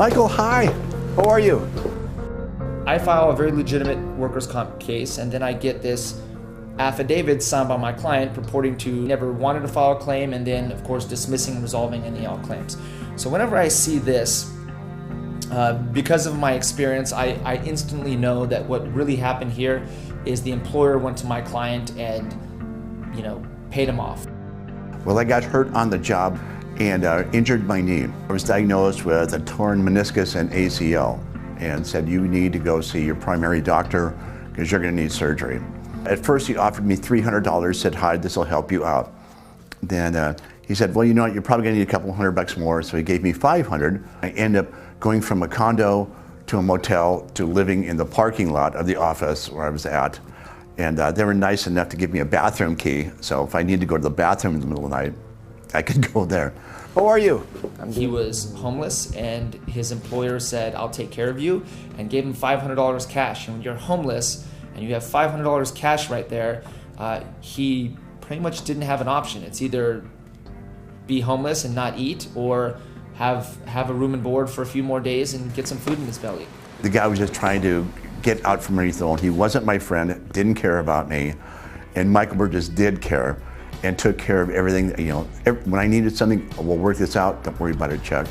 Michael, hi. How are you? I file a very legitimate workers' comp case, and then I get this affidavit signed by my client purporting to never wanted to file a claim, and then, of course, dismissing and resolving any all claims. So whenever I see this, because of my experience, I instantly know that what really happened here is the employer went to my client and, paid him off. Well, I got hurt on the job and injured my knee. I was diagnosed with a torn meniscus and ACL and said, you need to go see your primary doctor because you're going to need surgery. At first, he offered me $300, said, hi, this will help you out. Then he said, well, you know what, you're probably going to need a couple $100 more, so he gave me $500. I ended up going from a condo to a motel to living in the parking lot of the office where I was at. And they were nice enough to give me a bathroom key, so if I needed to go to the bathroom in the middle of the night, I could go there. How are you? He was homeless, and his employer said, I'll take care of you, and gave him $500 cash. And when you're homeless and you have $500 cash right there, he pretty much didn't have an option. It's either be homeless and not eat, or have a room and board for a few more days and get some food in his belly. The guy was just trying to get out from underneath the loan. He wasn't my friend, didn't care about me, and Michael Burgess did care and took care of everything. When I needed something, we'll work this out, don't worry about it, Chuck.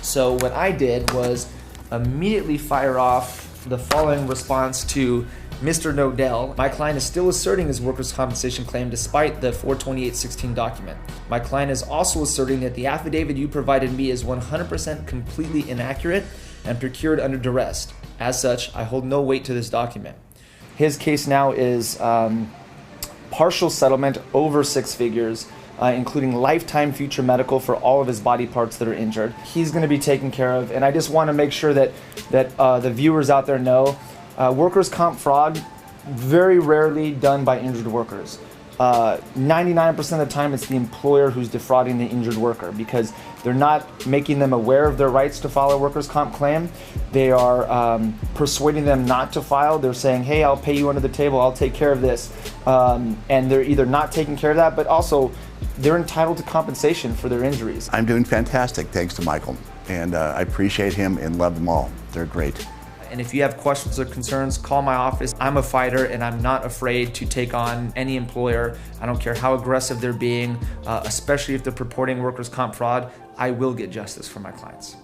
So what I did was immediately fire off the following response to Mr. Nodell. My client is still asserting his workers' compensation claim despite the 42816 document. My client is also asserting that the affidavit you provided me is 100% completely inaccurate and procured under duress. As such, I hold no weight to this document. His case now is partial settlement over 6 figures, including lifetime future medical for all of his body parts that are injured. He's going to be taken care of, and I just want to make sure that the viewers out there know workers' comp fraud, very rarely done by injured workers. 99% of the time it's the employer who's defrauding the injured worker because they're not making them aware of their rights to file a workers' comp claim. They are persuading them not to file. They're saying, hey, I'll pay you under the table, I'll take care of this. And they're either not taking care of that, but also they're entitled to compensation for their injuries. I'm doing fantastic thanks to Michael, and I appreciate him and love them all. They're great. And if you have questions or concerns, call my office. I'm a fighter, and I'm not afraid to take on any employer. I don't care how aggressive they're being, especially if they're purporting workers' comp fraud. I will get justice for my clients.